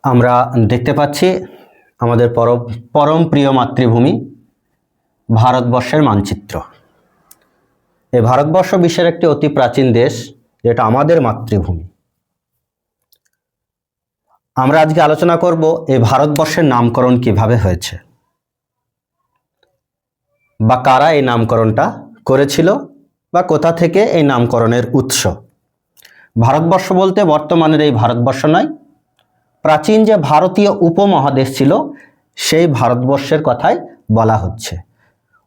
আমরা দেখতে পাচ্ছি আমাদের পরম প্রিয় মাতৃভূমি ভারতবর্ষের মানচিত্র। এই ভারতবর্ষ বিশ্বের একটি অতি প্রাচীন দেশ, যেটা আমাদের মাতৃভূমি। আমরা আজকে আলোচনা করব এই ভারতবর্ষের নামকরণ কিভাবে হয়েছে, বা কারা এই নামকরণটা করেছিল, বা কোথা থেকে এই নামকরণের উৎস। ভারতবর্ষ বলতে বর্তমানের এই ভারতবর্ষ নয়, প্রাচীন যে ভারতীয় উপমহাদেশ ছিল সেই ভারতবর্ষের কথাই বলা হচ্ছে।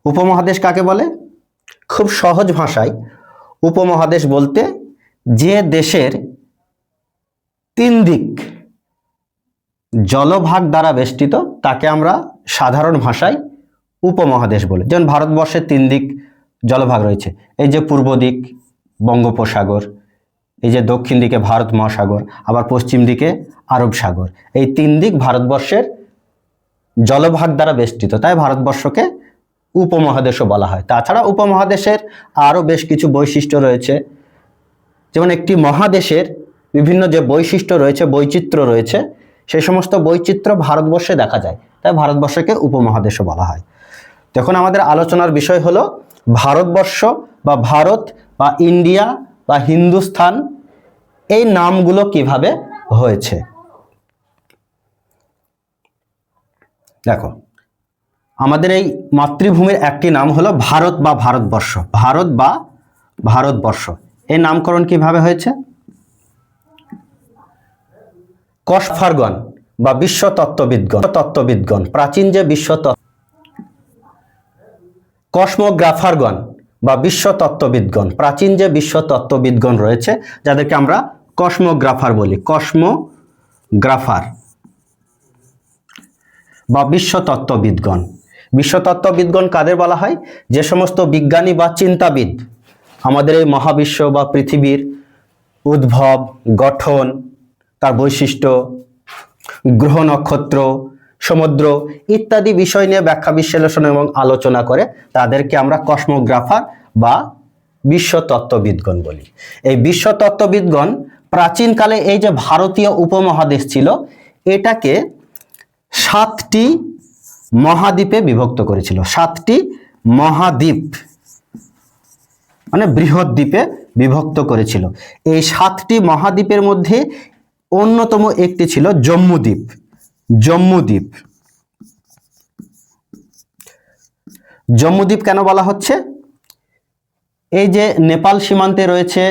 উপমহাদেশ কাকে বলে? খুব সহজ ভাষায় উপমহাদেশ বলতে যে দেশের তিন দিক জলভাগ দ্বারা বেষ্টিত তাকে আমরা সাধারণ ভাষায় উপমহাদেশ বলি। যেমন ভারতবর্ষের তিন দিক জলভাগ রয়েছে, এই যে পূর্ব দিক বঙ্গোপসাগর, এই যে দক্ষিণ দিকে ভারত মহাসাগর, আবার পশ্চিম দিকে আরব সাগর। এই তিন দিক ভারতবর্ষের জলভাগ দ্বারা বেষ্টিত, তাই ভারতবর্ষকে উপমহাদেশও বলা হয়। তাছাড়া উপমহাদেশের আরও বেশ কিছু বৈশিষ্ট্য রয়েছে, যেমন একটি মহাদেশের বিভিন্ন যে বৈশিষ্ট্য রয়েছে, বৈচিত্র্য রয়েছে, সেই সমস্ত বৈচিত্র্য ভারতবর্ষে দেখা যায়, তাই ভারতবর্ষকে উপমহাদেশও বলা হয়। তখন আমাদের আলোচনার বিষয় হলো ভারতবর্ষ বা ভারত বা ইন্ডিয়া বা হিন্দুস্থান, এই নামগুলো কিভাবে হয়েছে। দেখো, আমাদের এই মাতৃভূমির একটি নাম হলো ভারত বা ভারতবর্ষ। ভারত বা ভারতবর্ষ এই নামকরণ কিভাবে হয়েছে? কসফারগণ বা বিশ্ব তত্ত্ববিদগণ, প্রাচীন যে কসমোগ্রাফারগণ বা বিশ্ব তত্ত্ববিদগণ, প্রাচীন যে বিশ্ব তত্ত্ববিদগণ রয়েছে, যাদেরকে আমরা কসমোগ্রাফার বলি, কসমোগ্রাফার বা বিশ্বতত্ত্ববিদগণ। বিশ্বতত্ত্ববিদগণ কাদের বলা হয়? যে সমস্ত বিজ্ঞানী বা চিন্তাবিদ আমাদের এই মহাবিশ্ব বা পৃথিবীর উদ্ভব, গঠন, তার বৈশিষ্ট্য, গ্রহ নক্ষত্র, সমুদ্র ইত্যাদি বিষয় নিয়ে ব্যাখ্যা বিশ্লেষণ এবং আলোচনা করে, তাদেরকে আমরা কসমোগ্রাফার বা বিশ্বতত্ত্ববিদগণ বলি। এই বিশ্বতত্ত্ববিদগণ প্রাচীনকালে এই যে ভারতীয় উপমহাদেশ ছিল, এটাকে 7টি মহাদ্বীপে বিভক্ত করেছিল। 7টি মহাদ্বীপ মানে বৃহৎ দ্বীপে বিভক্ত করেছিল। এই 7টি মহাদ্বীপের মধ্যে অন্যতম একটি ছিল জম্মুদ্বীপ। জম্মুদ্বীপ জম্মুদ্বীপ কেন বলা হচ্ছে? এই যে নেপাল সীমান্তে রয়েছে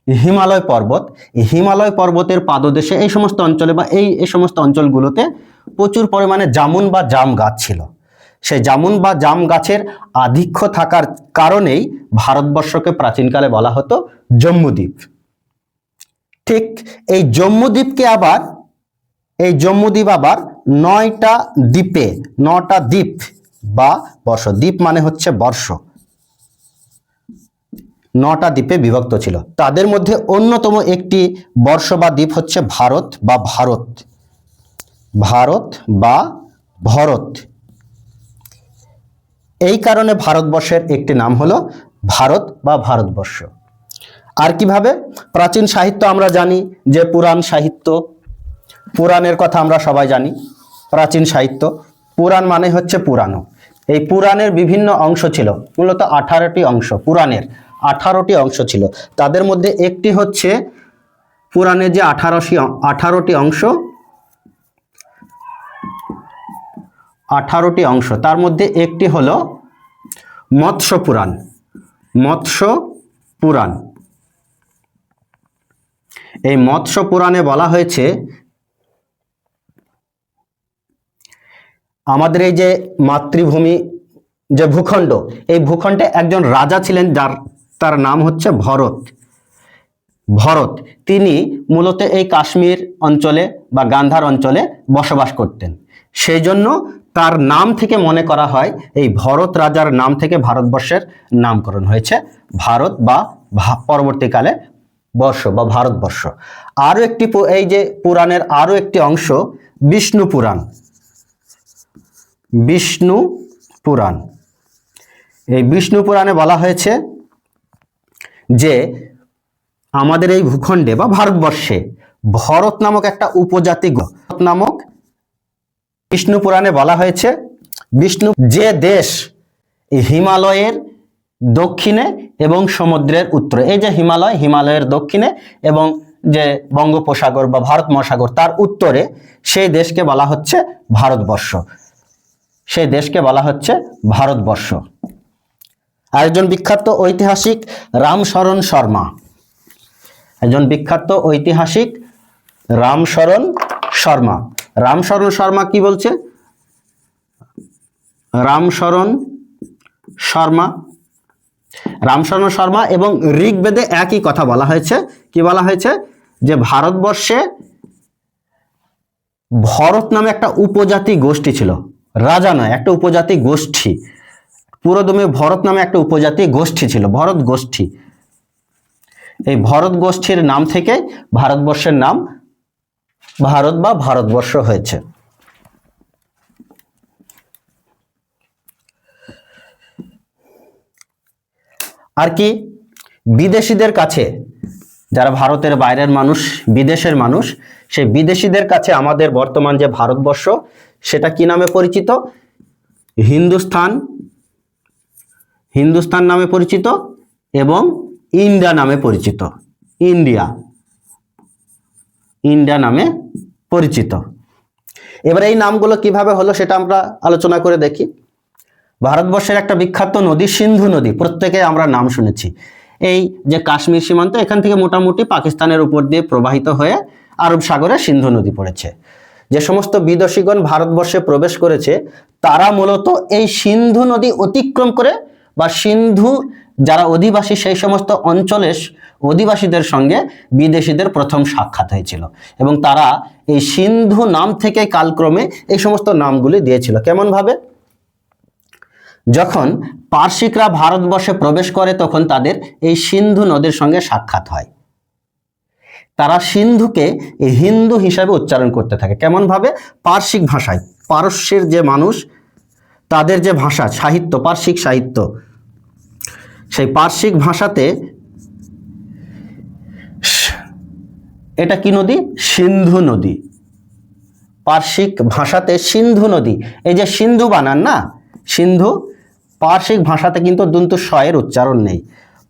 হিমালয় পর্বত, এই হিমালয় পর্বতের পাদদেশে এই সমস্ত অঞ্চলে বা এই সমস্ত অঞ্চলগুলোতে প্রচুর পরিমাণে জামুন বা জাম গাছ ছিল। সেই জামুন বা জাম গাছের আধিক্য থাকার কারণেই ভারতবর্ষকে প্রাচীনকালে বলা হতো জম্মুদ্বীপ। ঠিক এই জম্মুদ্বীপকে আবার 9টা দ্বীপ বা বর্ষ, দ্বীপ মানে হচ্ছে বর্ষ, 9টা দ্বীপে বিভক্ত ছিল। তাদের মধ্যে অন্যতম একটি বর্ষ বা দ্বীপ হচ্ছে ভারত বা ভারত। এই কারণে ভারতবর্ষের একটি নাম হলো ভারত বা ভারতবর্ষ। আর কিভাবে? প্রাচীন সাহিত্য আমরা জানি যে পুরাণ সাহিত্য, পুরাণের কথা আমরা সবাই জানি। প্রাচীন সাহিত্য, পুরাণ মানে হচ্ছে পুরানো। এই পুরাণের বিভিন্ন অংশ ছিল, মূলত 18টি অংশ। পুরাণের 18টি অংশ ছিল, তাদের মধ্যে একটি হচ্ছে পুরাণের যে 18টি অংশ, তার মধ্যে একটি হলো মৎস্য পুরাণ। এই মৎস্য পুরাণে বলা হয়েছে আমাদের এই যে মাতৃভূমি, যে ভূখণ্ড, এই ভূখণ্ডে একজন রাজা ছিলেন, তার নাম হচ্ছে ভরত। তিনি মূলত এই কাশ্মীর অঞ্চলে বা গান্ধার অঞ্চলে বসবাস করতেন। সেই জন্য তার নাম থেকে মনে করা হয়, এই ভরত রাজার নাম থেকে ভারতবর্ষের নামকরণ হয়েছে ভারত বা পরবর্তীকালে বর্ষ বা ভারতবর্ষ। আরও একটি এই যে পুরাণের আরও একটি অংশ বিষ্ণু পুরাণ। এই বিষ্ণু পুরাণে বলা হয়েছে যে আমাদের এই ভূখণ্ডে বা ভারতবর্ষে ভরত নামক একটা উপজাতি নামক বিষ্ণু পুরাণে বলা হয়েছে বিষ্ণু যে দেশ হিমালয়ের দক্ষিণে এবং সমুদ্রের উত্তরে, এই যে হিমালয়ের দক্ষিণে এবং যে বঙ্গোপসাগর বা ভারত মহাসাগর তার উত্তরে, সেই দেশকে বলা হচ্ছে ভারতবর্ষ। সেই দেশকে বলা হচ্ছে ভারতবর্ষ। আরেকজন বিখ্যাত ঐতিহাসিক রামশরণ শর্মা, একজন বিখ্যাত ঐতিহাসিক রামশরণ শর্মা। রামশরণ শর্মা কি বলছে? রামশরণ শর্মা এবং ঋগ্বেদে একই কথা বলা হয়েছে। কি বলা হয়েছে? যে ভারতবর্ষে ভরত নামে একটা উপজাতি গোষ্ঠী ছিল, রাজা নয়, একটা উপজাতি গোষ্ঠী। পুরোদমে ভরত নামে একটা উপজাতি গোষ্ঠী ছিল, ভরত গোষ্ঠী। এই ভরত গোষ্ঠীর নাম থেকে ভারতবর্ষের নাম ভারত বা ভারতবর্ষ হয়েছে। আর কি বিদেশিদের কাছে, যারা ভারতের বাইরের মানুষ, বিদেশের মানুষ, সেই বিদেশিদের কাছে আমাদের বর্তমান যে ভারতবর্ষ সেটা কি নামে পরিচিত? হিন্দুস্তান নামে পরিচিত এবং ইন্ডিয়া নামে পরিচিত। ইন্ডিয়া নামে পরিচিত। এবার এই নামগুলো কিভাবে হলো সেটা আমরা আলোচনা করে দেখি। ভারতবর্ষের একটা বিখ্যাত নদী সিন্ধু নদী, প্রত্যেকে আমরা নাম শুনেছি। এই যে কাশ্মীর সীমান্ত, এখান থেকে মোটামুটি পাকিস্তানের উপর দিয়ে প্রবাহিত হয়ে আরব সাগরে সিন্ধু নদী পড়েছে। যে সমস্ত বিদেশিগণ ভারতবর্ষে প্রবেশ করেছে তারা মূলত এই সিন্ধু নদী অতিক্রম করে, বা সিন্ধু যারা অধিবাসী সেই সমস্ত অঞ্চলের অধিবাসীদের সঙ্গে বিদেশিদের প্রথম সাক্ষাৎ হয়েছিল, এবং তারা এই সিন্ধু নাম থেকে কালক্রমে এই সমস্ত নামগুলি দিয়েছিল। কেমন ভাবে? যখন পার্সিকরা ভারতবর্ষে প্রবেশ করে তখন তাদের এই সিন্ধু নদীর সঙ্গে সাক্ষাৎ হয়। তারা সিন্ধুকে হিন্দু হিসাবে উচ্চারণ করতে থাকে। কেমন ভাবে? পার্সিক ভাষায়। পারস্যের যে মানুষ, তাদের যে ভাষা, সাহিত্য, পার্সিক সাহিত্য, সেই পার্সিক ভাষাতে এটা কি নদী? সিন্ধু নদী। পার্সিক ভাষাতে সিন্ধু নদী, এই যে সিন্ধু বানান না, সিন্ধু, পার্সিক ভাষাতে কিন্তু দন্তু স এর উচ্চারণ নেই।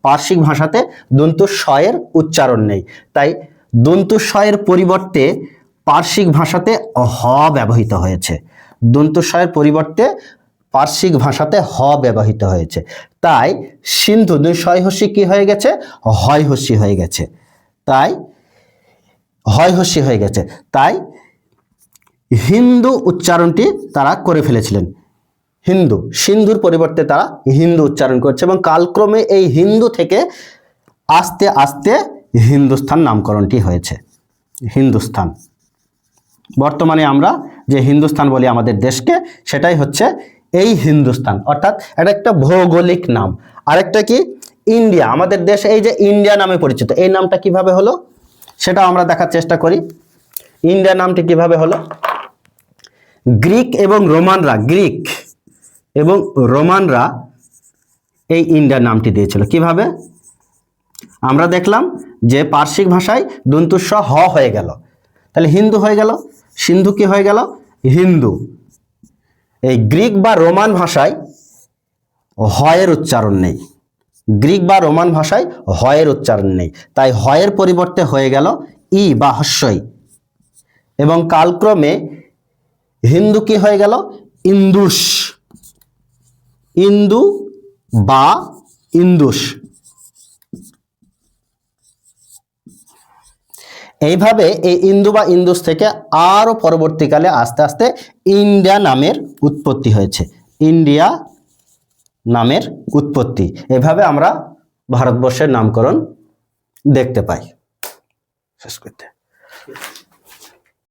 পার্সিক ভাষাতে দন্তু স এর উচ্চারণ নেই, তাই দন্তু স এর পরিবর্তে পার্সিক ভাষাতে হ ব্যবহৃত হয়েছে। দন্তু স এর পরিবর্তে পার্সিক ভাষাতে হ ব্যবহৃত হয়েছে। তাই সিন্ধু দুই শয় হস্যি কি হয়ে গেছে? হয় হস্যি হয়ে গেছে। তাই হয় হস্যি হয়ে গেছে। তাই হিন্দু উচ্চারণটি তারা করে ফেলেছিলেন। হিন্দু, সিন্ধুর পরিবর্তে তারা হিন্দু উচ্চারণ করছে, এবং কালক্রমে এই হিন্দু থেকে আস্তে আস্তে হিন্দুস্তান নামকরণটি হয়েছে। হিন্দুস্তান, বর্তমানে আমরা যে হিন্দুস্তান বলি আমাদের দেশকে, সেটাই হচ্ছে এই হিন্দুস্তান, অর্থাৎ এটা একটা ভৌগোলিক নাম। আরেকটা কি? ইন্ডিয়া। আমাদের দেশ এই যে ইন্ডিয়া নামে পরিচিত, এই নামটা কিভাবে হলো সেটা আমরা দেখার চেষ্টা করি। ইন্ডিয়া নামটি কিভাবে হলো? গ্রিক এবং রোমানরা এই ইন্ডিয়া নামটি দিয়েছিল। কিভাবে? আমরা দেখলাম যে পার্সিক ভাষায় দন্তু স হ হয়ে গেল, তাহলে হিন্দু হয়ে গেল। সিন্ধু কি হয়ে গেল? হিন্দু। এই গ্রিক বা রোমান ভাষায় হয়ের উচ্চারণ নেই। গ্রিক বা রোমান ভাষায় হয়ের উচ্চারণ নেই, তাই হয়ের পরিবর্তে হয়ে গেল ই বা হস্যই, এবং কালক্রমে হিন্দু কি হয়ে গেল? ইন্দুস। ইন্দু বা ইন্দুস। এইভাবে এই ইন্দু বা ইন্দুস থেকে আরো পরবর্তীকালে আস্তে আস্তে ইন্ডিয়া নামের উৎপত্তি হয়েছে। ইন্ডিয়া নামের উৎপত্তি। এভাবে আমরা ভারতবর্ষের নামকরণ দেখতে পাই। শেষ করতে